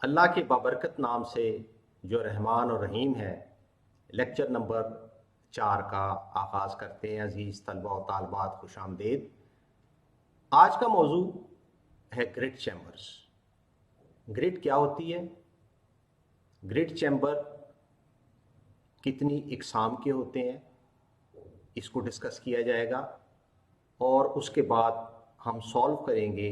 अल्लाह के बाबरकत नाम से जो रहमान और रहीम है। लेक्चर नंबर 4 का आगाज़ करते हैं। अजीज़ तलबा और तालबात खुश आमदीद। आज का मौजू है ग्रिड चैम्बर्स। ग्रिड क्या होती है, ग्रिड चैम्बर कितनी इकसाम के होते हैं, इसको डिस्कस किया जाएगा और उसके बाद हम सॉल्व करेंगे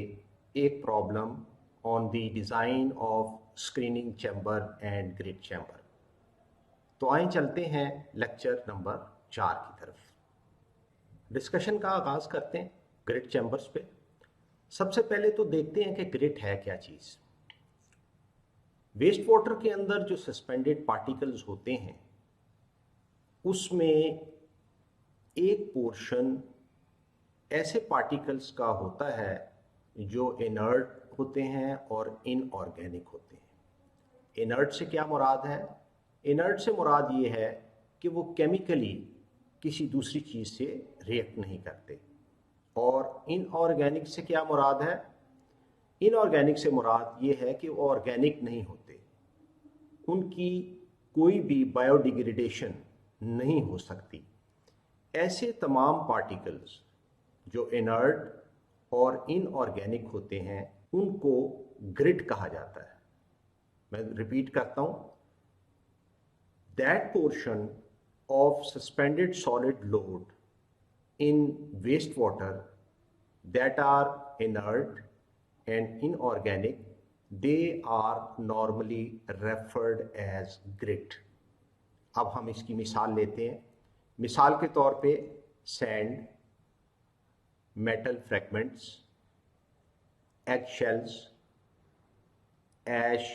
एक problem on the design of screening chamber and grit chamber. तो आइए चलते हैं लेक्चर नंबर 4 की तरफ। डिस्कशन का आगाज़ करते हैं ग्रिड चैम्बर्स पे। सबसे पहले तो देखते हैं कि ग्रिड है क्या चीज़। वेस्ट वाटर के अंदर जो सस्पेंडेड पार्टिकल्स होते हैं उसमें एक पोर्शन ऐसे पार्टिकल्स का होता है जो इनर्ट होते हैं और इनऑर्गेनिक होते हैं। इनर्ट से क्या मुराद है? इनर्ट से मुराद ये है कि वो केमिकली किसी दूसरी चीज़ से रिएक्ट नहीं करते। और इनऑर्गेनिक से क्या मुराद है? इनऑर्गेनिक से मुराद ये है कि वो ऑर्गेनिक नहीं होते, उनकी कोई भी बायोडिग्रेडेशन नहीं हो सकती। ऐसे तमाम पार्टिकल्स जो इनर्ट और इनऑर्गेनिक होते हैं उनको ग्रिड कहा जाता है। मैं रिपीट करता हूं, that portion of suspended solid load in waste water that are inert and inorganic, they are normally referred as grit. अब हम इसकी मिसाल लेते हैं। मिसाल के तौर पे sand, metal fragments, egg shells, ash,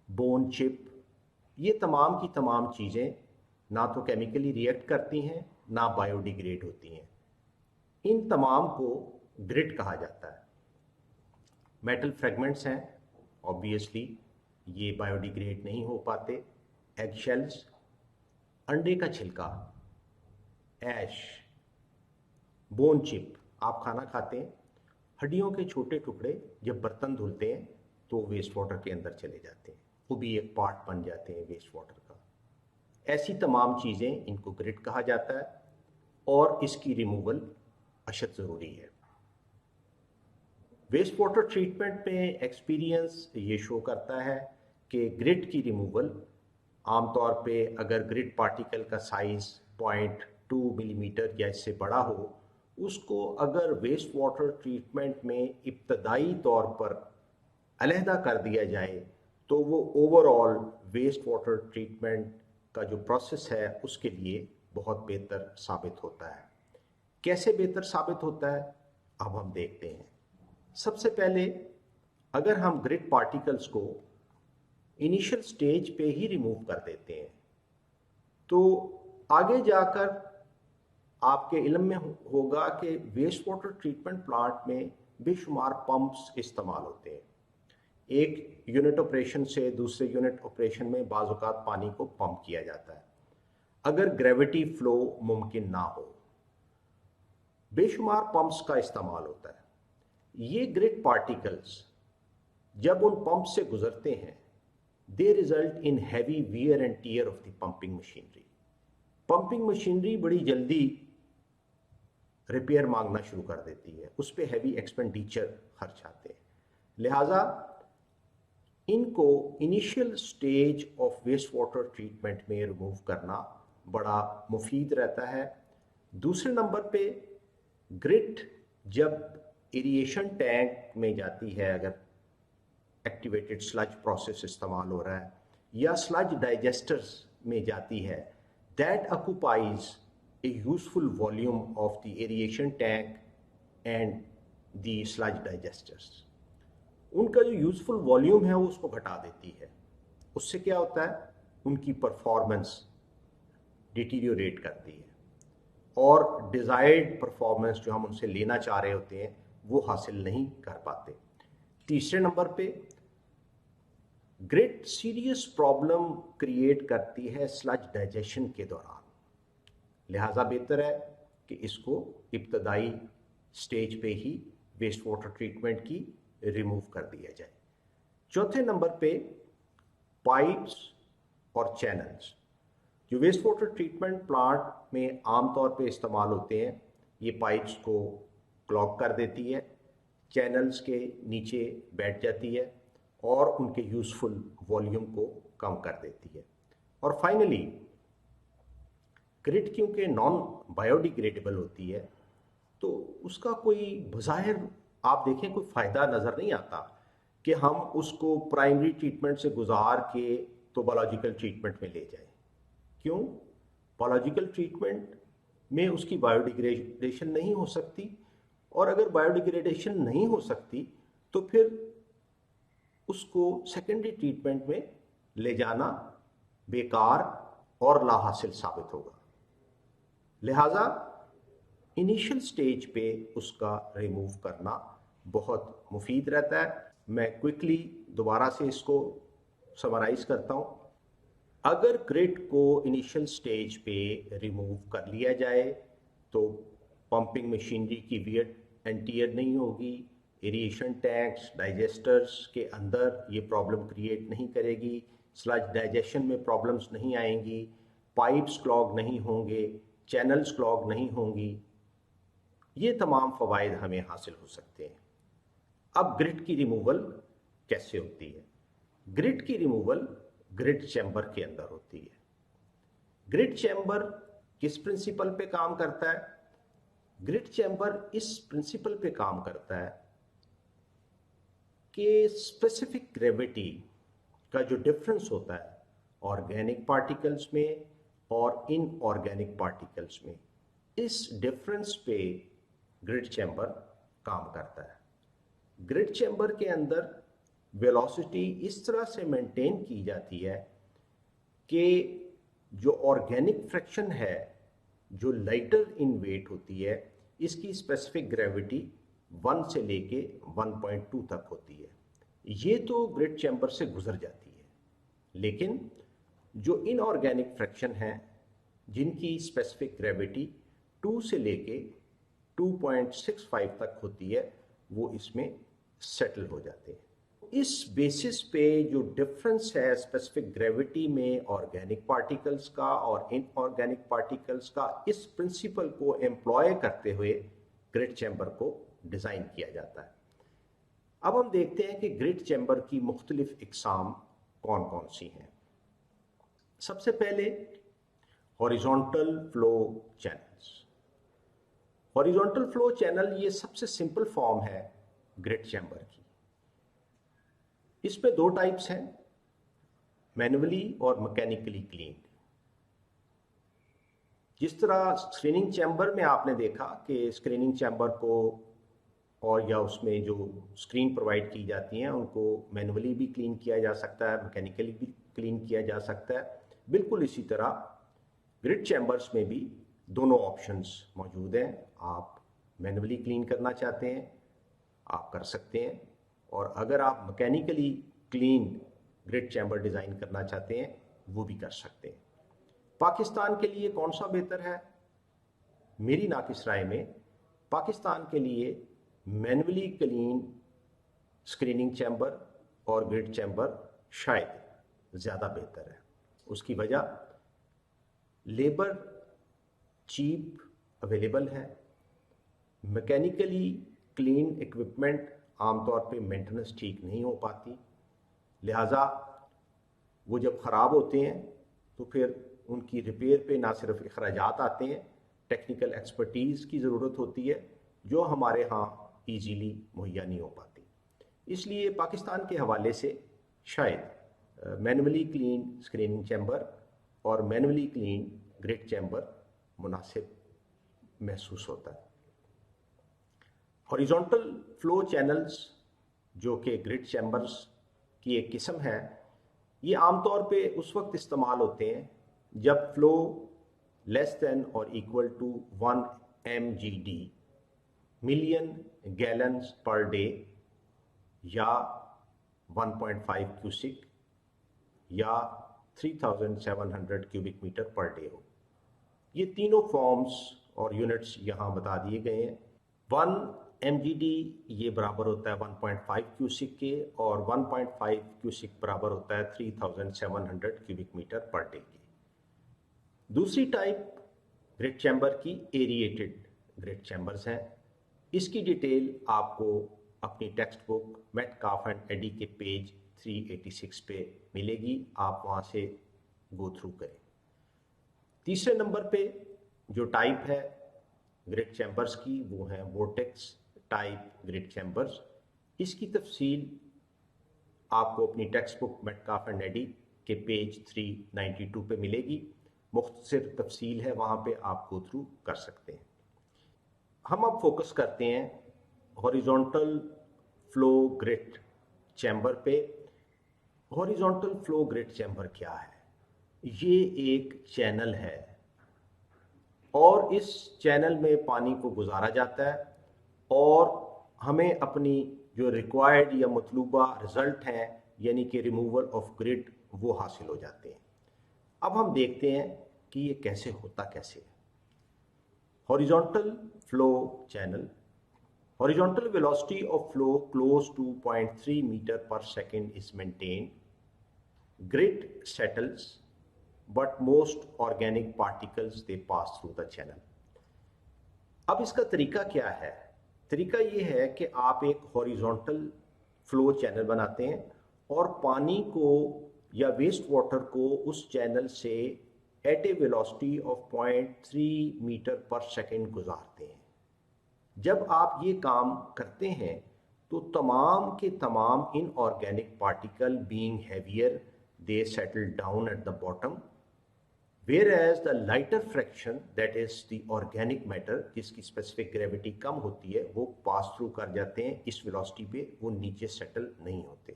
bone chip, ये तमाम की तमाम चीज़ें ना तो केमिकली रिएक्ट करती हैं ना बायोडिग्रेड होती हैं। इन तमाम को ग्रिड कहा जाता है। मेटल फ्रैगमेंट्स हैं, ऑब्वियसली ये बायोडिग्रेड नहीं हो पाते। एग शेल्स, अंडे का छिलका, ऐश, बोन चिप, आप खाना खाते हैं, हड्डियों के छोटे टुकड़े जब बर्तन धुलते हैं तो वेस्ट वाटर के अंदर चले जाते हैं, वो भी एक पार्ट बन जाते हैं वेस्ट वाटर का। ऐसी तमाम चीज़ें, इनको ग्रिड कहा जाता है और इसकी रिमूवल अशद ज़रूरी है। वेस्ट वाटर ट्रीटमेंट में एक्सपीरियंस ये शो करता है कि ग्रिड की रिमूवल आमतौर पे अगर ग्रिड पार्टिकल का साइज़ 0.2 मिलीमीटर या इससे बड़ा हो, उसको अगर वेस्ट वाटर ट्रीटमेंट में इब्तदाई तौर पर अलहदा कर दिया जाए तो वो ओवरऑल वेस्ट वाटर ट्रीटमेंट का जो प्रोसेस है उसके लिए बहुत बेहतर साबित होता है। कैसे बेहतर साबित होता है, अब हम देखते हैं। सबसे पहले अगर हम ग्रिड पार्टिकल्स को इनिशियल स्टेज पे ही रिमूव कर देते हैं तो आगे जाकर आपके इल्म में होगा कि वेस्ट वाटर ट्रीटमेंट प्लांट में बेशुमार पंप्स इस्तेमाल होते हैं। एक यूनिट ऑपरेशन से दूसरे यूनिट ऑपरेशन में बाज़ औक़ात पानी को पंप किया जाता है अगर ग्रेविटी फ्लो मुमकिन ना हो। बेशुमार पंप्स का इस्तेमाल होता है। ये ग्रिड पार्टिकल्स जब उन पंप से गुजरते हैं, they result in heavy wear and tear of the pumping machinery. Pumping machinery बड़ी जल्दी रिपेयर मांगना शुरू कर देती है, उस पर हैवी एक्सपेंडिचर खर्च आते हैं। लिहाजा इनको initial stage of waste water treatment में रिमूव करना बड़ा मुफीद रहता है। दूसरे नंबर पे ग्रिड जब एरिएशन टैंक में जाती है, अगर एक्टिवेटेड स्लज प्रोसेस इस्तेमाल हो रहा है, या स्लज डाइजेस्टर्स में जाती है, that occupies a useful volume of the aeration tank and the sludge digesters. उनका जो यूजफुल वॉल्यूम है वो उसको घटा देती है। उससे क्या होता है, उनकी परफॉर्मेंस डिटीरियोरेट करती है और डिज़ायर्ड परफॉर्मेंस जो हम उनसे लेना चाह रहे होते हैं वो हासिल नहीं कर पाते। तीसरे नंबर पे ग्रिड सीरियस प्रॉब्लम क्रिएट करती है स्लज डाइजेशन के दौरान। लिहाजा बेहतर है कि इसको इब्तदाई स्टेज पे ही वेस्ट वाटर ट्रीटमेंट की रिमूव कर दिया जाए। चौथे नंबर पे पाइप्स और चैनल्स, जो वेस्ट वाटर ट्रीटमेंट प्लांट में आमतौर पे इस्तेमाल होते हैं, ये पाइप्स को क्लॉग कर देती है, चैनल्स के नीचे बैठ जाती है और उनके यूज़फुल वॉल्यूम को कम कर देती है। और फाइनली ग्रिट क्योंकि नॉन बायोडिग्रेडेबल होती है तो उसका कोई बज़ाहिर आप देखें कोई फ़ायदा नज़र नहीं आता कि हम उसको प्राइमरी ट्रीटमेंट से गुजार के तो बायोलॉजिकल ट्रीटमेंट में ले जाएं। क्यों? बायोलॉजिकल ट्रीटमेंट में उसकी बायोडिग्रेडेशन नहीं हो सकती, और अगर बायोडिग्रेडेशन नहीं हो सकती तो फिर उसको सेकेंडरी ट्रीटमेंट में ले जाना बेकार और लाहासिल साबित होगा। लिहाजा इनिशियल स्टेज पे उसका रिमूव करना बहुत मुफीद रहता है। मैं क्विकली दोबारा से इसको समराइज करता हूँ। अगर ग्रिट को इनिशियल स्टेज पे रिमूव कर लिया जाए तो पंपिंग मशीनरी की वियर एंड टियर नहीं होगी, एरिएशन टैंक्स डाइजेस्टर्स के अंदर ये प्रॉब्लम क्रिएट नहीं करेगी, स्लज डाइजेशन में प्रॉब्लम्स नहीं आएंगी, पाइप्स क्लॉग नहीं होंगे, चैनल्स क्लॉग नहीं होंगी। ये तमाम फ़वाइद हमें हासिल हो सकते हैं। अब ग्रिट की रिमूवल कैसे होती है? ग्रिट की रिमूवल ग्रिट चैम्बर के अंदर होती है। ग्रिट चैम्बर किस प्रिंसिपल पे काम करता है? ग्रिट चैम्बर इस प्रिंसिपल पे काम करता है कि स्पेसिफिक ग्रेविटी का जो डिफरेंस होता है ऑर्गेनिक पार्टिकल्स में और इनऑर्गेनिक पार्टिकल्स में, इस डिफरेंस पे ग्रिट चैम्बर काम करता है। ग्रिट चैम्बर के अंदर वेलोसिटी इस तरह से मेंटेन की जाती है कि जो ऑर्गेनिक फ्रैक्शन है, जो लाइटर इन वेट होती है, इसकी स्पेसिफिक ग्रेविटी 1 से लेके 1.2 तक होती है। ये तो ग्रिट चैम्बर से गुजर जाती है, लेकिन जो इनऑर्गेनिक फ्रैक्शन है जिनकी स्पेसिफिक ग्रेविटी 2 से लेके 2.65 तक होती है, वो इसमें सेटल हो जाते हैं। इस बेसिस पे जो डिफरेंस है स्पेसिफिक ग्रेविटी में ऑर्गेनिक पार्टिकल्स का और इनऑर्गेनिक पार्टिकल्स का, इस प्रिंसिपल को एम्प्लॉय करते हुए ग्रिट चैम्बर को डिज़ाइन किया जाता है। अब हम देखते हैं कि ग्रिट चैम्बर की मुख्तलिफ इकसाम कौन कौन सी हैं। सबसे पहले horizontal flow channels. Horizontal flow channel ये सबसे सिंपल फॉर्म है ग्रिट चैम्बर की। इसमें दो टाइप्स हैं, मैनुअली और मैकेनिकली क्लीन। जिस तरह स्क्रीनिंग चैम्बर में आपने देखा कि स्क्रीनिंग चैम्बर को और या उसमें जो स्क्रीन प्रोवाइड की जाती हैं उनको मैनुअली भी क्लीन किया जा सकता है, मैकेनिकली भी क्लीन किया जा सकता है। बिल्कुल इसी तरह ग्रिट चैम्बर्स में भी दोनों ऑप्शंस मौजूद हैं। आप मैनुअली क्लीन करना चाहते हैं आप कर सकते हैं, और अगर आप mechanically clean grit chamber design करना चाहते हैं वो भी कर सकते हैं। पाकिस्तान के लिए कौन सा बेहतर है? मेरी नाकिस राय में पाकिस्तान के लिए मैनुअली क्लीन स्क्रीनिंग चैम्बर और ग्रिट चैम्बर शायद ज़्यादा बेहतर है। उसकी वजह लेबर चीप अवेलेबल है, मैकेनिकली क्लीन इक्विपमेंट आमतौर पे मेंटेनेंस ठीक नहीं हो पाती, लिहाजा वो जब ख़राब होते हैं तो फिर उनकी रिपेयर पे ना सिर्फ अखराजात आते हैं, टेक्निकल एक्सपर्टीज़ की ज़रूरत होती है जो हमारे यहाँ ईजीली मुहैया नहीं हो पाती। इसलिए पाकिस्तान के हवाले से शायद मैनुअली क्लीन स्क्रीनिंग चैम्बर और मैनुअली क्लीन ग्रिट चैम्बर मुनासिब महसूस होता है। हॉरिजॉन्टल फ्लो चैनल्स जो कि ग्रिट चैम्बर्स की एक किस्म है, ये आमतौर पे उस वक्त इस्तेमाल होते हैं जब फ्लो लेस देन और equal to 1 mgd million gallons per day या 1.5 क्यूसिक या 3700 क्यूबिक मीटर पर डे हो। ये तीनों फॉर्म्स और यूनिट्स यहाँ बता दिए गए हैं। 1 mgd ये बराबर होता है 1.5 क्यूसिक के, और 1.5 क्यूसिक बराबर होता है 3700 क्यूबिक मीटर पर डे के। दूसरी टाइप ग्रिट चैम्बर की एरिएटेड ग्रिट चैम्बर्स हैं। इसकी डिटेल आपको अपनी text book Metcalf and Eddy के पेज 386 पे मिलेगी, आप वहाँ से गो थ्रू करें। तीसरे नंबर पे जो टाइप है ग्रिट चैम्बर्स की वो है वोर्टेक्स टाइप ग्रिट चैम्बर्स। इसकी तफसील आपको अपनी text book Metcalf and Eddy के पेज 392 पे मिलेगी। मुख्तसर तफसील है, वहाँ पे आप गो थ्रू कर सकते हैं। हम अब फोकस करते हैं हॉरिजॉन्टल फ्लो ग्रिट चैम्बर पे। हॉरिजॉन्टल फ्लो ग्रिट चैम्बर क्या है? ये एक चैनल है और इस चैनल में पानी को गुजारा जाता है और हमें अपनी जो रिक्वायर्ड या मतलूबा रिजल्ट हैं यानी कि रिमूवल ऑफ ग्रिट वो हासिल हो जाते हैं। अब हम देखते हैं कि ये कैसे होता कैसे है। Horizontal flow channel, horizontal velocity of flow close to 0.3 meter per second is maintained. Grit settles, but most organic particles they pass through the channel. अब इसका तरीका क्या है? तरीका ये है कि आप एक हॉरिजॉन्टल फ्लो चैनल बनाते हैं और पानी को या वेस्ट वाटर को उस चैनल से at a velocity of 0.3 meter पर सेकेंड गुजारते हैं। जब आप ये काम करते हैं तो तमाम के तमाम inorganic particle being heavier they settle down at the bottom, whereas the lighter fraction that is the organic matter जिसकी स्पेसिफिक ग्रेविटी कम होती है वो पास थ्रू कर जाते हैं इस वेलोसिटी पे, वो नीचे सेटल नहीं होते।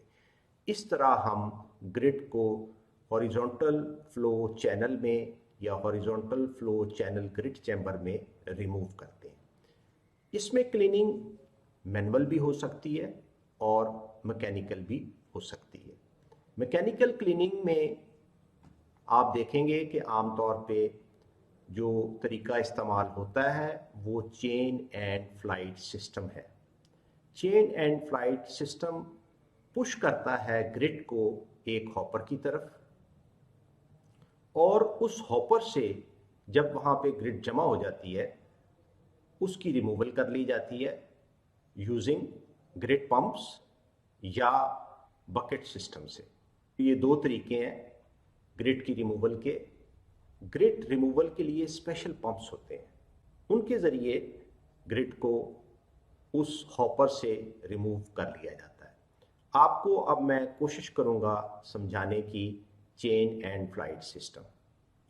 इस तरह हम ग्रिड को हॉरिजॉन्टल फ्लो चैनल में या horizontal flow channel grid chamber में रिमूव करते हैं। इसमें क्लीनिंग मैनुअल भी हो सकती है और मैकेनिकल भी हो सकती है। मैकेनिकल क्लीनिंग में आप देखेंगे कि आमतौर पे जो तरीका इस्तेमाल होता है वो चेन एंड फ्लाइट सिस्टम है। Chain and flight system push करता है ग्रिड को एक हॉपर की तरफ और उस हॉपर से जब वहाँ पे ग्रिड जमा हो जाती है उसकी रिमूवल कर ली जाती है यूजिंग ग्रिड पंप्स या बकेट सिस्टम से। ये दो तरीके हैं ग्रिड की रिमूवल के। ग्रिड रिमूवल के लिए स्पेशल पंप्स होते हैं, उनके ज़रिए ग्रिड को उस हॉपर से रिमूव कर लिया जाता है। आपको अब मैं कोशिश करूंगा समझाने की चेन एंड फ्लाइट सिस्टम।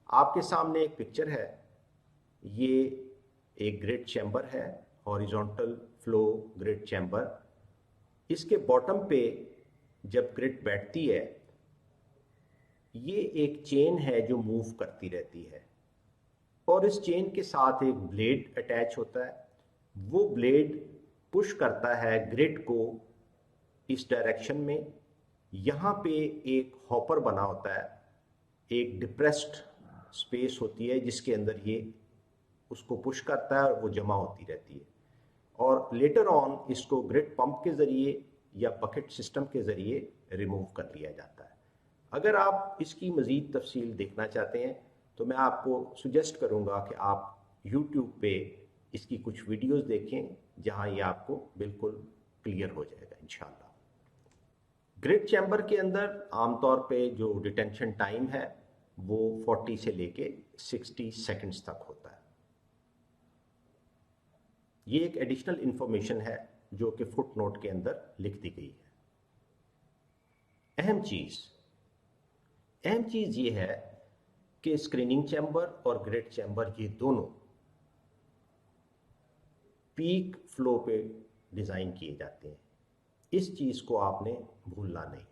आपके सामने एक पिक्चर है, ये एक ग्रिड चैम्बर है, हॉरिजॉन्टल फ्लो ग्रिड चैम्बर। इसके बॉटम पे जब ग्रिड बैठती है ये एक चेन है जो मूव करती रहती है और इस चेन के साथ एक ब्लेड अटैच होता है। वो ब्लेड पुश करता है ग्रिड को इस डायरेक्शन में। यहाँ पे एक हॉपर बना होता है, एक डिप्रेस्ड स्पेस होती है जिसके अंदर ये उसको पुश करता है और वो जमा होती रहती है और लेटर ऑन इसको ग्रिड पंप के ज़रिए या बकेट सिस्टम के ज़रिए रिमूव कर लिया जाता है। अगर आप इसकी मज़ीद तफसील देखना चाहते हैं तो मैं आपको सुजेस्ट करूंगा कि आप YouTube पे इसकी कुछ वीडियोस देखें जहां ये आपको बिल्कुल क्लियर हो जाएगा इंशाल्लाह। ग्रिड चैम्बर के अंदर आमतौर पे जो डिटेंशन टाइम है वो 40 से लेके 60 सेकंड्स तक होता है। ये एक एडिशनल इंफॉर्मेशन है जो कि फुट नोट के अंदर लिख दी गई है। अहम चीज़ ये है कि स्क्रीनिंग चैम्बर और ग्रिड चैम्बर ये दोनों पीक फ्लो पे डिज़ाइन किए जाते हैं। इस चीज़ को आपने भूलना नहीं।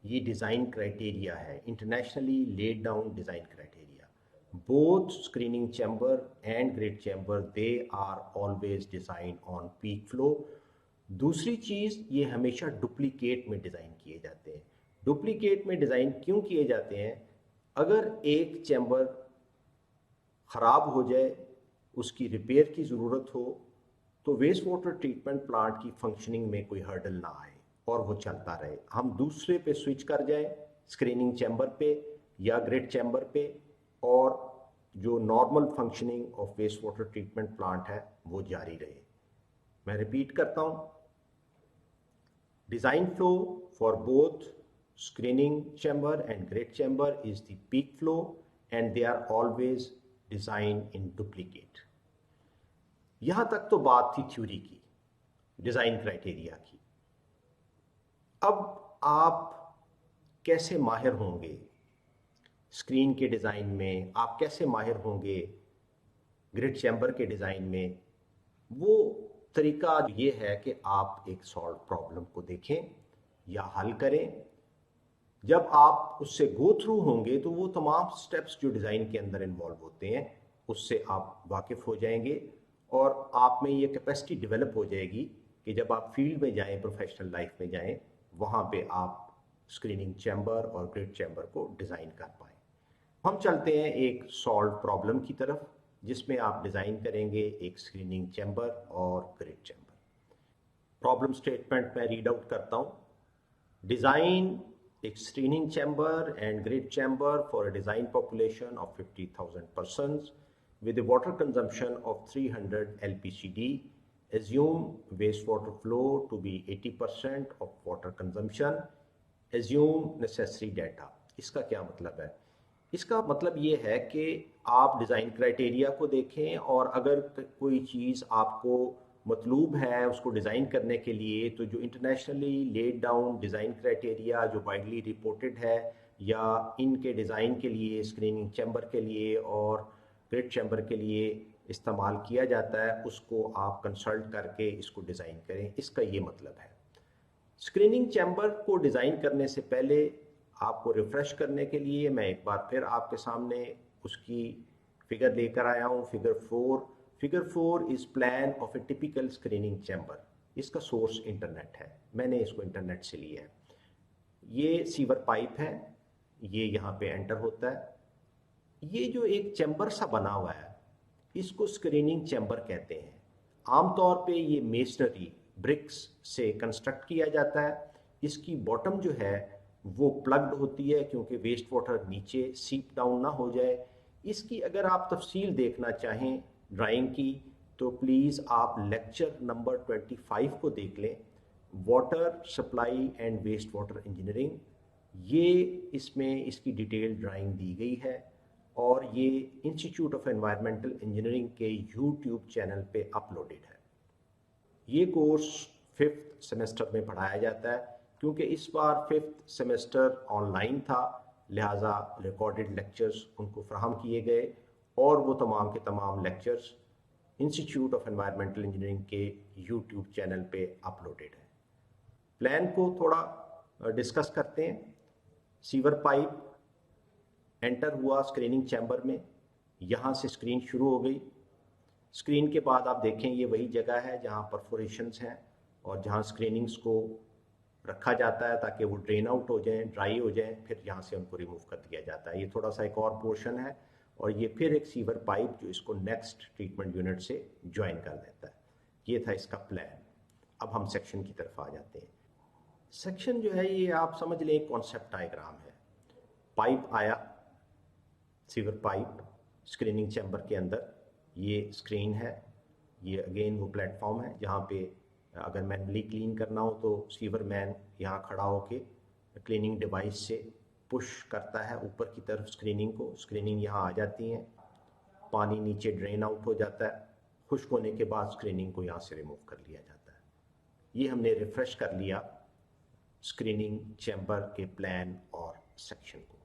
ये डिज़ाइन क्राइटेरिया है, internationally laid down design criteria. Both screening chamber and grit chamber they are always design on peak flow. दूसरी चीज़, ये हमेशा डुप्लीकेट में डिज़ाइन किए जाते हैं। डुप्लीकेट में डिज़ाइन क्यों किए जाते हैं? अगर एक चैम्बर ख़राब हो जाए, उसकी रिपेयर की ज़रूरत हो तो वेस्ट वाटर ट्रीटमेंट प्लांट की फंक्शनिंग में कोई हर्डल ना आए और वो चलता रहे। हम दूसरे पे स्विच कर जाएं, स्क्रीनिंग चैम्बर पे या ग्रिड चैम्बर पे, और जो normal functioning of waste water treatment plant है वो जारी रहे। मैं रिपीट करता हूँ, design flow for both screening chamber and grid chamber is the peak flow, and they are always designed in duplicate. यहां तक तो बात थी थ्योरी की, डिजाइन क्राइटेरिया की। अब आप कैसे माहिर होंगे स्क्रीन के डिजाइन में, आप कैसे माहिर होंगे ग्रिड चैम्बर के डिजाइन में, वो तरीका ये है कि आप एक सॉल्व प्रॉब्लम को देखें या हल करें। जब आप उससे गो थ्रू होंगे तो वो तमाम स्टेप्स जो डिज़ाइन के अंदर इन्वॉल्व होते हैं उससे आप वाकिफ़ हो जाएंगे, और आप में ये कैपेसिटी डेवलप हो जाएगी कि जब आप फील्ड में जाएं, प्रोफेशनल लाइफ में जाएं, वहाँ पे आप स्क्रीनिंग चैम्बर और ग्रिड चैम्बर को डिज़ाइन कर पाएँ। हम चलते हैं एक सॉल्व प्रॉब्लम की तरफ, जिसमें आप डिज़ाइन करेंगे एक स्क्रीनिंग चैम्बर और ग्रिड चैम्बर। प्रॉब्लम स्टेटमेंट मैं रीड आउट करता हूँ। डिज़ाइन एक screening chamber and grit chamber for a design population of 50,000 persons with a water consumption of 300 LPCD. Assume wastewater flow to be 80% of water consumption. Assume necessary data. इसका क्या मतलब है? इसका मतलब ये है कि आप डिज़ाइन क्राइटेरिया को देखें, और अगर कोई चीज़ आपको मतलूब है उसको डिज़ाइन करने के लिए, तो जो internationally laid down design criteria जो वाइडली रिपोर्टेड है या इनके डिज़ाइन के लिए स्क्रीनिंग चैम्बर के लिए और ग्रिड चैम्बर के लिए इस्तेमाल किया जाता है, उसको आप कंसल्ट करके इसको डिज़ाइन करें। इसका ये मतलब है। स्क्रीनिंग चैम्बर को डिज़ाइन करने से पहले आपको रिफ्रेश करने के लिए मैं एक बार फिर आपके सामने उसकी फिगर लेकर आया हूँ, figure 4। Figure 4 is plan of A typical screening chamber. इसका सोर्स इंटरनेट है, मैंने इसको इंटरनेट से लिया है। ये सीवर पाइप है, ये यहाँ पे एंटर होता है। ये जो एक चैम्बर सा बना हुआ है, इसको स्क्रीनिंग चैम्बर कहते हैं। आमतौर पे ये मेसनरी ब्रिक्स से कंस्ट्रक्ट किया जाता है। इसकी बॉटम जो है वो प्लग्ड होती है, क्योंकि वेस्ट वाटर नीचे सीप डाउन ना हो जाए। इसकी अगर आप तफसील देखना चाहें ड्राइंग की, तो प्लीज़ आप लेक्चर नंबर 25 को देख लें, water supply and waste water engineering. ये इसमें इसकी डिटेल ड्राइंग दी गई है, और ये इंस्टीट्यूट ऑफ एनवायरमेंटल इंजीनियरिंग के यूट्यूब चैनल पे अपलोडेड है। ये कोर्स 5th सेमेस्टर में पढ़ाया जाता है। क्योंकि इस बार 5th सेमेस्टर ऑनलाइन था, लिहाजा रिकॉर्डेड लेक्चर्स उनको फ्राहम किए गए, और वो तमाम के तमाम lectures institute of environmental engineering के यूट्यूब चैनल पे अपलोडेड है। प्लान को थोड़ा डिस्कस करते हैं। सीवर पाइप एंटर हुआ स्क्रीनिंग चैम्बर में, यहाँ से स्क्रीन शुरू हो गई। स्क्रीन के बाद आप देखें ये वही जगह है जहाँ परफोरेशंस हैं और जहाँ स्क्रीनिंग्स को रखा जाता है ताकि वो ड्रेन आउट हो जाएं, ड्राई हो जाएं, फिर यहाँ से उनको रिमूव कर दिया जाता है। ये थोड़ा सा एक और पोर्शन है, और ये फिर एक सीवर पाइप जो इसको नेक्स्ट ट्रीटमेंट यूनिट से ज्वाइन कर देता है। ये था इसका प्लान। अब हम सेक्शन की तरफ आ जाते हैं। सेक्शन जो है ये आप समझ लें कॉन्सेप्ट डायग्राम है। पाइप आया, सीवर पाइप स्क्रीनिंग चैम्बर के अंदर, ये स्क्रीन है, ये अगेन वो प्लेटफॉर्म है जहाँ पे अगर मैनुअली क्लीन करना हो तो सीवर मैन यहाँ खड़ा होके क्लीनिंग डिवाइस से पुश करता है ऊपर की तरफ स्क्रीनिंग को। स्क्रीनिंग यहाँ आ जाती है, पानी नीचे ड्रेन आउट हो जाता है, खुश्क होने के बाद स्क्रीनिंग को यहाँ से रिमूव कर लिया जाता है। ये हमने रिफ्रेश कर लिया स्क्रीनिंग चैम्बर के प्लान और सेक्शन को।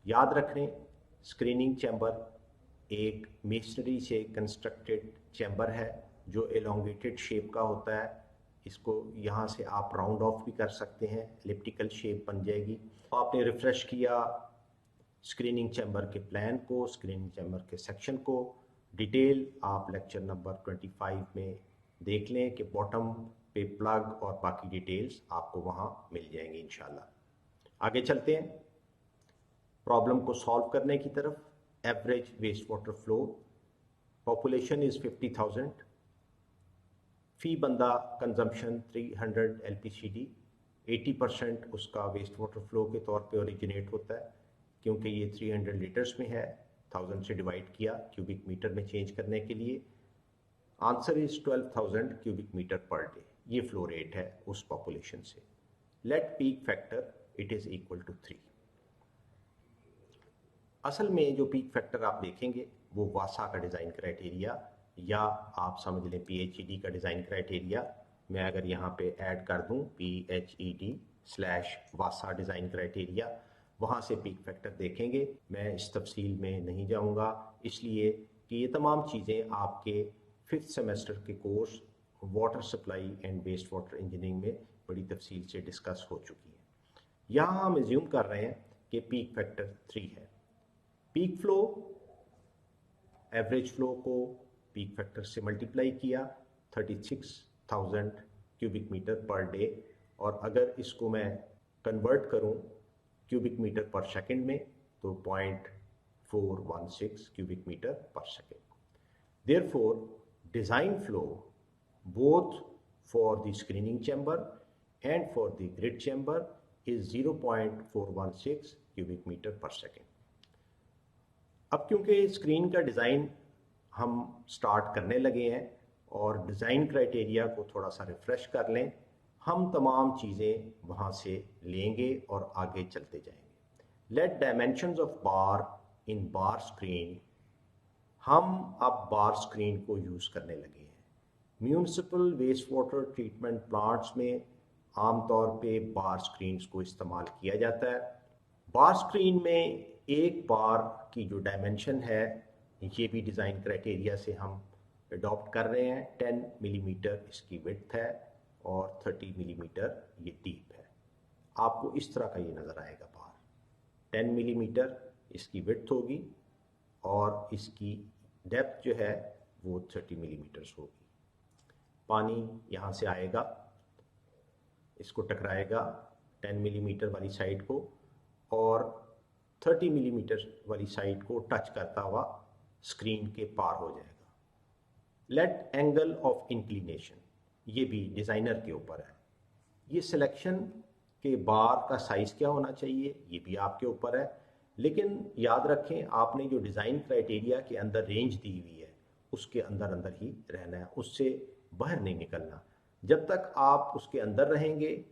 याद रखें, स्क्रीनिंग चैम्बर एक मेसनरी से कंस्ट्रक्टेड चैम्बर है जो एलोंगेटेड शेप का होता है। इसको यहाँ से आप राउंड ऑफ भी कर सकते हैं, एलिप्टिकल शेप बन जाएगी। आपने रिफ्रेश किया स्क्रीनिंग चैम्बर के प्लान को, स्क्रीनिंग चैम्बर के सेक्शन को। डिटेल आप लेक्चर नंबर 25 में देख लें कि बॉटम पे प्लग और बाकी डिटेल्स आपको वहाँ मिल जाएंगी इंशाल्लाह। आगे चलते हैं प्रॉब्लम को सॉल्व करने की तरफ। Average waste water flow, population is 50,000, फी बंदा कंजम्पशन 300 LPCD, 80% उसका वेस्ट वाटर फ्लो के तौर पे ओरिजिनेट होता है, क्योंकि ये 300 लीटर्स में है, 1000 से डिवाइड किया क्यूबिक मीटर में चेंज करने के लिए। Answer is 12,000 cubic meter per day. ये फ्लो रेट है उस पॉपुलेशन से। Let peak factor it is equal to 3। असल में जो पीक फैक्टर आप देखेंगे वो वासा का डिज़ाइन क्राइटेरिया, या आप समझ लें PHED का डिज़ाइन क्राइटेरिया। मैं अगर यहाँ पे ऐड कर दूँ PHED/वासा डिज़ाइन क्राइटेरिया, वहाँ से पीक फैक्टर देखेंगे। मैं इस तफसील में नहीं जाऊँगा, इसलिए कि ये तमाम चीज़ें आपके 5th सेमेस्टर के course water supply and waste water engineering में बड़ी तफसील से डिस्कस हो चुकी है। यहाँ हम एज्यूम कर रहे हैं कि पीक फैक्टर 3 है। पीक फ्लो, एवरेज फ्लो को पीक फैक्टर से मल्टीप्लाई किया 36,000 क्यूबिक मीटर पर डे, और अगर इसको मैं कन्वर्ट करूं क्यूबिक मीटर पर सेकंड में तो 0.416 क्यूबिक मीटर पर second. Therefore design flow both for the screening chamber and for the grid chamber is 0.416 cubic meter per second। अब क्योंकि स्क्रीन का डिज़ाइन हम स्टार्ट करने लगे हैं और डिज़ाइन क्राइटेरिया को थोड़ा सा रिफ्रेश कर लें, हम तमाम चीज़ें वहाँ से लेंगे और आगे चलते जाएंगे। Let dimensions of bar in bar screen, हम अब बार स्क्रीन को यूज़ करने लगे हैं। Municipal waste water treatment plants में आमतौर पे बार स्क्रीन्स को इस्तेमाल किया जाता है। बार स्क्रीन में एक बार की जो डायमेंशन है, ये भी डिज़ाइन क्राइटेरिया से हम अडॉप्ट कर रहे हैं। 10 मिलीमीटर इसकी विड्थ है और 30 मिलीमीटर ये डीप है। आपको इस तरह का ये नज़र आएगा बार। 10 मिलीमीटर इसकी विड्थ होगी और इसकी डेप्थ जो है वो 30 मिलीमीटर्स होगी। पानी यहाँ से आएगा, इसको टकराएगा 10 मिलीमीटर वाली साइड को और 30 मिलीमीटर वाली साइड को टच करता हुआ स्क्रीन के पार हो जाएगा। लेट एंगल ऑफ इंक्लिनेशन, ये भी डिज़ाइनर के ऊपर है। ये सिलेक्शन के बार का साइज़ क्या होना चाहिए, ये भी आपके ऊपर है। लेकिन याद रखें, आपने जो डिज़ाइन क्राइटेरिया के अंदर रेंज दी हुई है उसके अंदर अंदर ही रहना है, उससे बाहर नहीं निकलना। जब तक आप उसके अंदर रहेंगे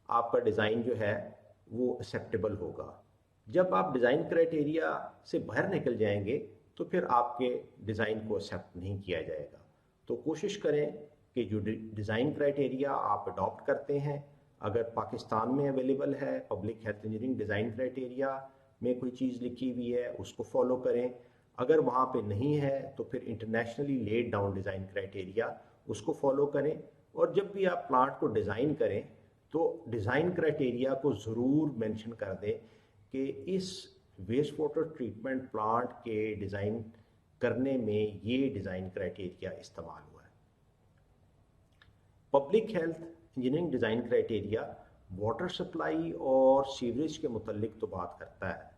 आपका डिज़ाइन जो है वो एक्सेप्टेबल होगा। जब आप डिज़ाइन क्राइटेरिया से बाहर निकल जाएंगे तो फिर आपके डिज़ाइन को एक्सेप्ट नहीं किया जाएगा। तो कोशिश करें कि जो डिज़ाइन क्राइटेरिया आप अडॉप्ट करते हैं, अगर पाकिस्तान में अवेलेबल है public health engineering design criteria में कोई चीज़ लिखी हुई है उसको फॉलो करें। अगर वहाँ पे नहीं है तो फिर internationally laid down design criteria उसको फॉलो करें। और जब भी आप प्लांट को डिज़ाइन करें तो डिज़ाइन क्राइटेरिया को ज़रूर मेंशन कर दें कि इस वेस्ट वाटर ट्रीटमेंट प्लांट के डिज़ाइन करने में ये डिज़ाइन क्राइटेरिया इस्तेमाल हुआ है। Public health engineering design criteria water supply और सीवरेज के मुतल्लिक तो बात करता है,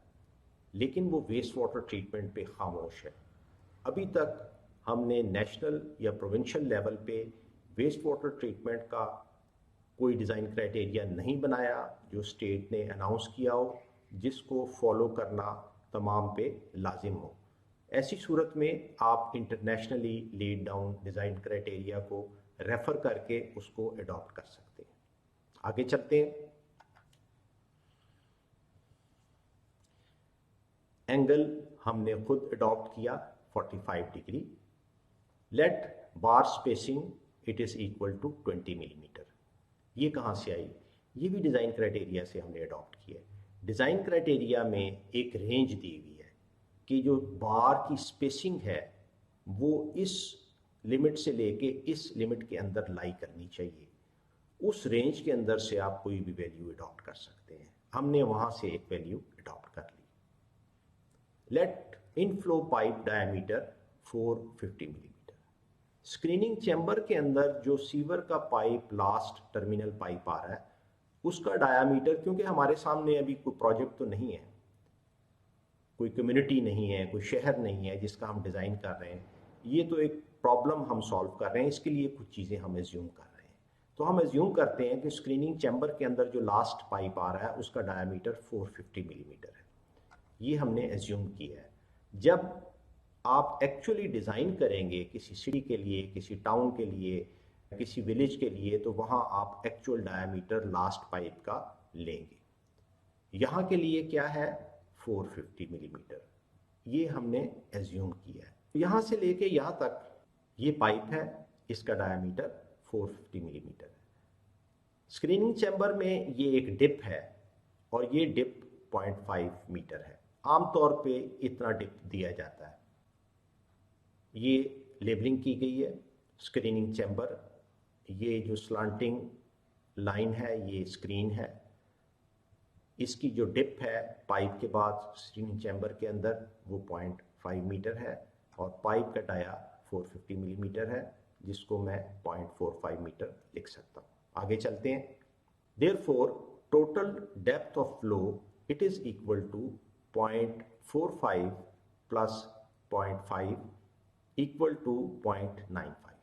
लेकिन वो वेस्ट वाटर ट्रीटमेंट पे खामोश है। अभी तक हमने नेशनल या प्रोविंशियल लेवल पे वेस्ट वाटर ट्रीटमेंट का कोई डिज़ाइन क्राइटेरिया नहीं बनाया जो स्टेट ने अनाउंस किया हो, जिसको फॉलो करना तमाम पे लाजिम हो। ऐसी सूरत में आप internationally laid down design criteria को रेफ़र करके उसको अडॉप्ट कर सकते हैं। आगे चलते हैं। एंगल हमने खुद अडॉप्ट किया 45 degree. Let bar spacing it is equal to 20 millimetre. ये कहाँ से आई? ये भी डिज़ाइन क्राइटेरिया से हमने अडॉप्ट किया है। डिज़ाइन क्राइटेरिया में एक रेंज दी हुई है कि जो बार की स्पेसिंग है वो इस लिमिट से लेके इस लिमिट के अंदर लाई करनी चाहिए। उस रेंज के अंदर से आप कोई भी वैल्यू अडॉप्ट कर सकते हैं। हमने वहाँ से एक वैल्यू अडॉप्ट कर ली। Let inflow pipe diameter 450 millimetre. Screening chamber के अंदर जो सीवर का पाइप लास्ट टर्मिनल पाइप आ रहा है उसका डायामीटर, क्योंकि हमारे सामने अभी कोई प्रोजेक्ट तो नहीं है, कोई कम्युनिटी नहीं है, कोई शहर नहीं है जिसका हम डिज़ाइन कर रहे हैं, ये तो एक प्रॉब्लम हम सॉल्व कर रहे हैं, इसके लिए कुछ चीज़ें हम एज्यूम कर रहे हैं। तो हम एज्यूम करते हैं कि स्क्रीनिंग चैम्बर के अंदर जो लास्ट पाइप आ रहा है उसका डायमीटर 450 मिलीमीटर है, ये हमने एज्यूम किया है। जब आप एक्चुअली डिज़ाइन करेंगे किसी सिटी के लिए, किसी टाउन के लिए, किसी विलेज के लिए, तो वहाँ आप एक्चुअल डायमीटर लास्ट पाइप का लेंगे। यहाँ के लिए क्या है 450 मिलीमीटर, ये हमने एज्यूम किया है। यहाँ से लेके यहाँ तक ये पाइप है, इसका डायमीटर 450 मिलीमीटर है। स्क्रीनिंग चैम्बर में ये एक डिप है और ये डिप 0.5 मीटर है। आमतौर पे इतना डिप दिया जाता है। ये लेबलिंग की गई है स्क्रीनिंग चैम्बर, ये जो स्लांटिंग लाइन है ये स्क्रीन है, इसकी जो डिप है पाइप के बाद स्क्रीनिंग चैम्बर के अंदर वो 0.5 मीटर है और पाइप का डाया 450 मिलीमीटर है, जिसको मैं 0.45 मीटर लिख सकता हूँ। आगे चलते हैं। Therefore, total depth of flow it is equal to 0.45 plus 0.5 equal to 0.95।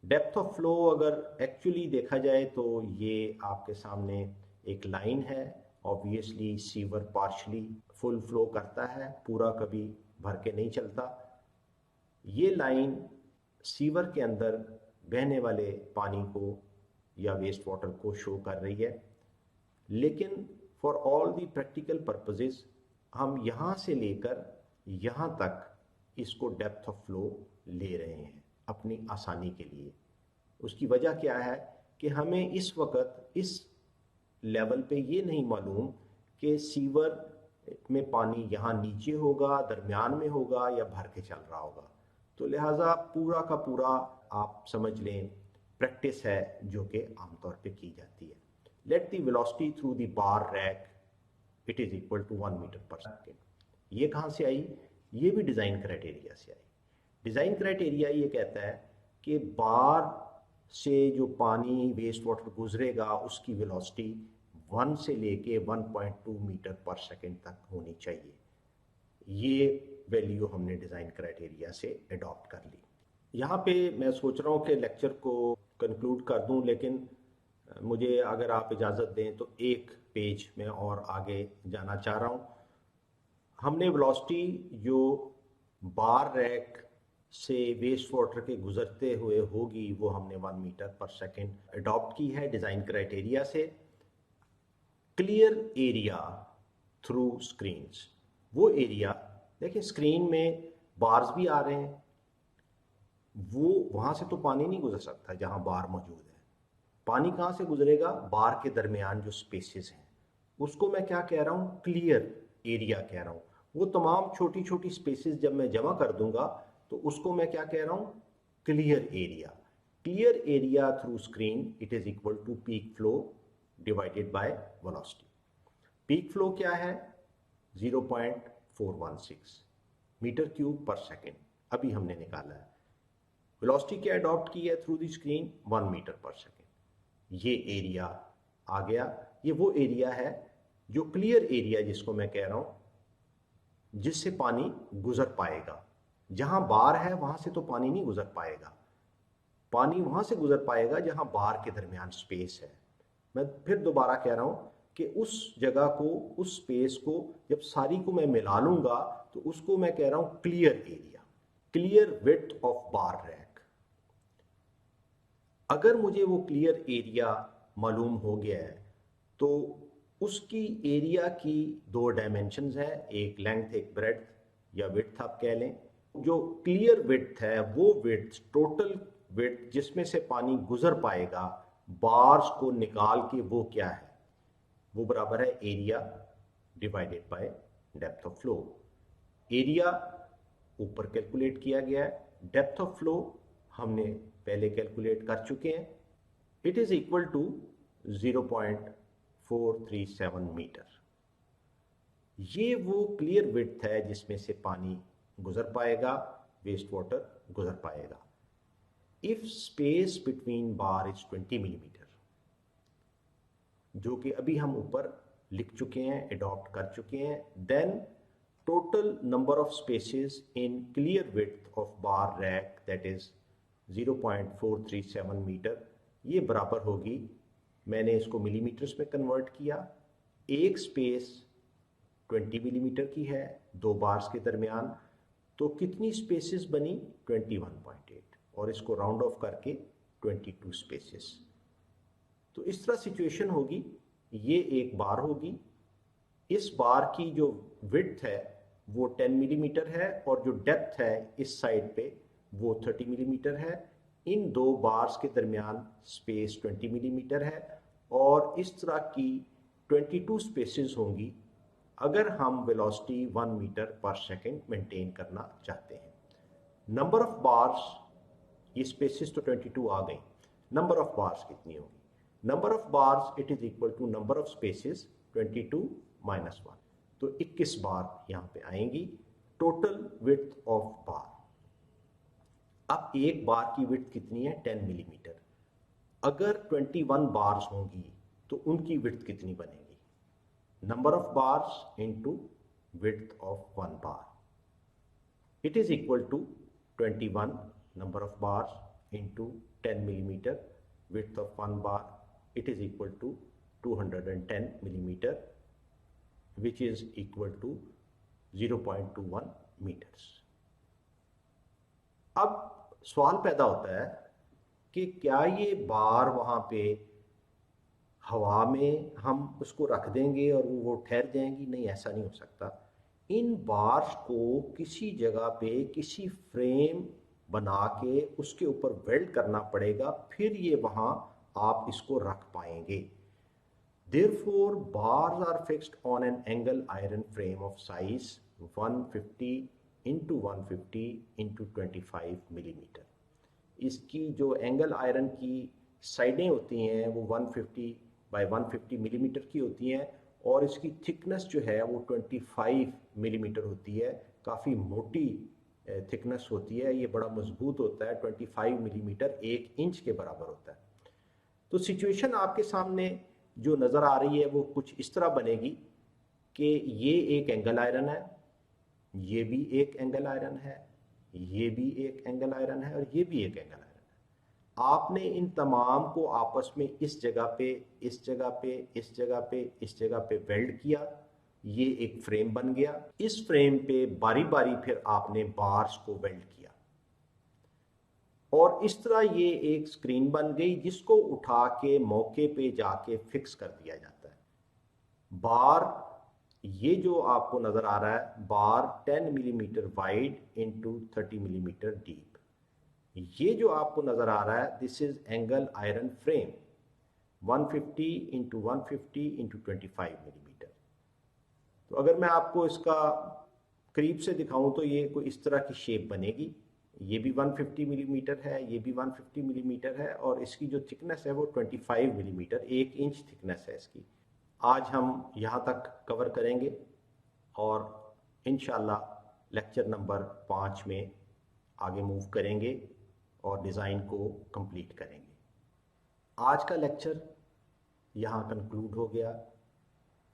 Depth of flow अगर एक्चुअली देखा जाए तो ये आपके सामने एक लाइन है। Obviously sewer partially full flow करता है, पूरा कभी भर के नहीं चलता। ये लाइन सीवर के अंदर बहने वाले पानी को या वेस्ट वाटर को शो कर रही है, लेकिन for all the practical purposes हम यहाँ से लेकर यहाँ तक इसको डेप्थ ऑफ फ्लो ले रहे हैं अपनी आसानी के लिए। उसकी वजह क्या है कि हमें इस वक्त इस लेवल पे ये नहीं मालूम कि सीवर में पानी यहाँ नीचे होगा, दरमियान में होगा या भर के चल रहा होगा। तो लिहाजा पूरा का पूरा आप समझ लें प्रैक्टिस है जो कि आमतौर पे की जाती है। Let the velocity through the bar rack it is equal to 1 metre पर सेकेंड। ये कहाँ से आई? ये भी डिज़ाइन क्राइटेरिया से आई। डिज़ाइन क्राइटेरिया ये कहता है कि बार से जो पानी वेस्ट वाटर गुजरेगा उसकी वेलोसिटी 1 से लेके 1.2 मीटर पर सेकेंड तक होनी चाहिए। ये वैल्यू हमने डिज़ाइन क्राइटेरिया से अडॉप्ट कर ली। यहाँ पे मैं सोच रहा हूँ कि लेक्चर को कंक्लूड कर दूँ, लेकिन मुझे अगर आप इजाज़त दें तो एक पेज में और आगे जाना चाह रहा हूँ। हमने वेलोसिटी जो बार रैक से वेस्ट वाटर के गुजरते हुए होगी वो हमने 1 मीटर पर सेकेंड अडॉप्ट की है डिज़ाइन क्राइटेरिया से। क्लियर एरिया थ्रू स्क्रीन्स, वो एरिया देखिए स्क्रीन में बार्स भी आ रहे हैं, वो वहाँ से तो पानी नहीं गुजर सकता जहाँ बार मौजूद है। पानी कहाँ से गुजरेगा? बार के दरमियान जो स्पेसेस हैं उसको मैं क्या कह रहा हूँ? क्लियर एरिया कह रहा हूँ। वो तमाम छोटी छोटी स्पेसेस जब मैं जमा कर दूंगा तो उसको मैं क्या कह रहा हूँ? Clear area. Clear area through screen it is equal to peak flow divided by velocity. Peak flow क्या है? 0.416 मीटर क्यूब पर सेकेंड अभी हमने निकाला है। वेलोसिटी क्या अडॉप्ट की है थ्रू द स्क्रीन? 1 मीटर पर सेकेंड। ये एरिया आ गया। ये वो एरिया है जो क्लियर एरिया जिसको मैं कह रहा हूं, जिससे पानी गुजर पाएगा। जहां बार है वहां से तो पानी नहीं गुजर पाएगा, पानी वहां से गुजर पाएगा जहां बार के दरमियान स्पेस है। मैं फिर दोबारा कह रहा हूं कि उस जगह को, उस स्पेस को जब सारी को मैं मिला लूंगा तो उसको मैं कह रहा हूं clear area, clear width of bar rack. अगर मुझे वो क्लियर एरिया मालूम हो गया है तो उसकी एरिया की 2 डायमेंशंस हैं, एक लेंथ एक ब्रेड्थ या विड्थ आप कह लें। जो क्लियर विड्थ है वो विड्थ, टोटल विड्थ जिसमें से पानी गुजर पाएगा बार्स को निकाल के, वो क्या है? वो बराबर है area divided by depth of flow. Area ऊपर कैलकुलेट किया गया है, डेप्थ ऑफ फ्लो हमने पहले कैलकुलेट कर चुके हैं। It is equal to 0.437 metre. ये वो क्लियर विड्थ है जिसमें से पानी गुजर पाएगा, वेस्ट वाटर गुजर पाएगा। If space between bar is 20 millimetre, जो कि अभी हम ऊपर लिख चुके हैं, अडॉप्ट कर चुके हैं, then total number of spaces in clear width of bar rack, that is 0.437 metre, ये बराबर होगी, मैंने इसको मिलीमीटर्स में कन्वर्ट किया, एक स्पेस 20 मिलीमीटर की है दो बार्स के दरमियान, तो कितनी स्पेसेस बनी 21.8, और इसको राउंड ऑफ करके 22 स्पेसेस। तो इस तरह सिचुएशन होगी, ये एक बार होगी, इस बार की जो विड्थ है वो 10 मिलीमीटर है और जो डेप्थ है इस साइड पे वो 30 मिलीमीटर है। इन दो बार्स के दरमियान स्पेस 20 मिलीमीटर है और इस तरह की 22 स्पेसेस होंगी अगर हम वेलोसिटी 1 मीटर पर सेकेंड मेंटेन करना चाहते हैं। नंबर ऑफ बार्स, ये स्पेसेस तो 22 आ गई, नंबर ऑफ बार्स कितनी होगी? Number of bars it is equal to number of spaces 22 minus 1, तो 21 बार यहां पे आएंगी। टोटल विड्थ ऑफ बार, अब एक बार की विड्थ कितनी है 10 मिलीमीटर, अगर 21 बार्स होंगी तो उनकी विड्थ कितनी बनेगी? Number of bars into width of one bar, it is equal to 21 number of bars into 10 millimetre width of one bar, it is equal to 210 millimeter, which is equal to 0.21 meters। अब सवाल पैदा होता है कि क्या ये बार वहां पे हवा में हम उसको रख देंगे और वो ठहर जाएंगी? नहीं, ऐसा नहीं हो सकता। इन बार्स को किसी जगह पे किसी फ्रेम बना के उसके ऊपर वेल्ड करना पड़ेगा, फिर ये वहां आप इसको रख पाएंगे। Therefore, bars are fixed on an angle iron frame of size 150 into 150 into 25 millimetre. इसकी जो एंगल आयरन की साइडें होती हैं वो 150 बाय 150 मिलीमीटर की होती हैं और इसकी थिकनेस जो है वो 25 मिलीमीटर होती है। काफ़ी मोटी थिकनेस होती है, ये बड़ा मजबूत होता है। 25 मिलीमीटर 1 इंच के बराबर होता है। तो सिचुएशन आपके सामने जो नज़र आ रही है वो कुछ इस तरह बनेगी कि ये एक एंगल आयरन है, ये भी एक एंगल आयरन है, ये भी एक एंगल आयरन है और ये भी एक एंगल आयरन है। आपने इन तमाम को आपस में इस जगह पे, इस जगह पे, इस जगह पे, इस जगह पे वेल्ड किया, ये एक फ्रेम बन गया। इस फ्रेम पे बारी बारी फिर आपने बार्स को वेल्ड किया और इस तरह ये एक स्क्रीन बन गई जिसको उठा के मौके पे जाके फिक्स कर दिया जाता है। बार, ये जो आपको नजर आ रहा है बार 10 millimetre wide into 30 millimetre deep, ये जो आपको नजर आ रहा है this is angle iron frame 150 into 150 into 25 millimetre. तो अगर मैं आपको इसका करीब से दिखाऊं तो ये कोई इस तरह की शेप बनेगी। ये भी 150 मिलीमीटर है, ये भी 150 मिलीमीटर है और इसकी जो थिकनेस है वो 25 मिलीमीटर, 1 इंच थिकनेस है इसकी। आज हम यहाँ तक कवर करेंगे और इंशाल्लाह लेक्चर नंबर 5 में आगे मूव करेंगे और डिज़ाइन को कंप्लीट करेंगे। आज का लेक्चर यहाँ कंक्लूड हो गया।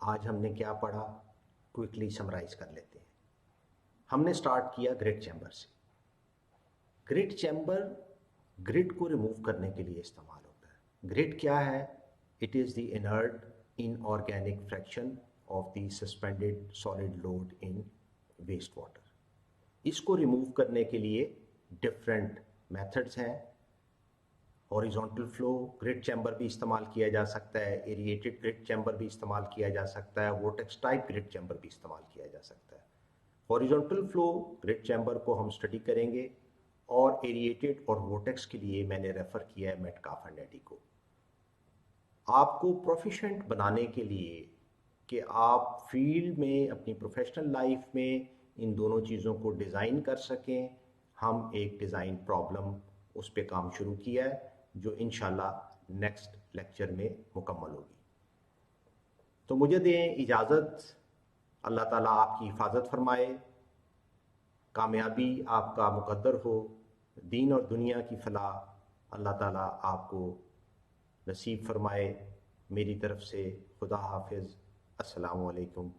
आज हमने क्या पढ़ा, क्विकली समराइज कर लेते हैं। हमने स्टार्ट किया ग्रिड चैम्बर से। ग्रिड चैम्बर ग्रिड को रिमूव करने के लिए इस्तेमाल होता है। ग्रिड क्या है? It is the inert inorganic fraction of the suspended solid load in waste water. इसको रिमूव करने के लिए डिफरेंट मेथड्स हैं। हॉरिजॉन्टल फ्लो ग्रिड चैम्बर भी इस्तेमाल किया जा सकता है, एरिएटेड ग्रिड चैम्बर भी इस्तेमाल किया जा सकता है, वोर्टेक्स टाइप ग्रिड चैम्बर भी इस्तेमाल किया जा सकता है। हॉरिजॉन्टल फ्लो ग्रिड चैम्बर को हम स्टडी करेंगे और एरिएटेड और वोर्टेक्स के लिए मैंने रेफर किया है मेटकाफ एंड एडी को। आपको प्रोफिशिएंट बनाने के लिए कि आप फील्ड में अपनी प्रोफेशनल लाइफ में इन दोनों चीज़ों को डिज़ाइन कर सकें, हम एक डिज़ाइन प्रॉब्लम उस पर काम शुरू किया है जो इंशाल्लाह नेक्स्ट लेक्चर में मुकम्मल होगी। तो मुझे दें इजाज़त। अल्लाह ताला आपकी हिफाजत फरमाए, कामयाबी आपका मुकद्दर हो, दीन और दुनिया की फलाह अल्लाह ताला आपको नसीब फरमाए। मेरी तरफ से खुदा हाफिज़। अस्सलामु अलैकुम।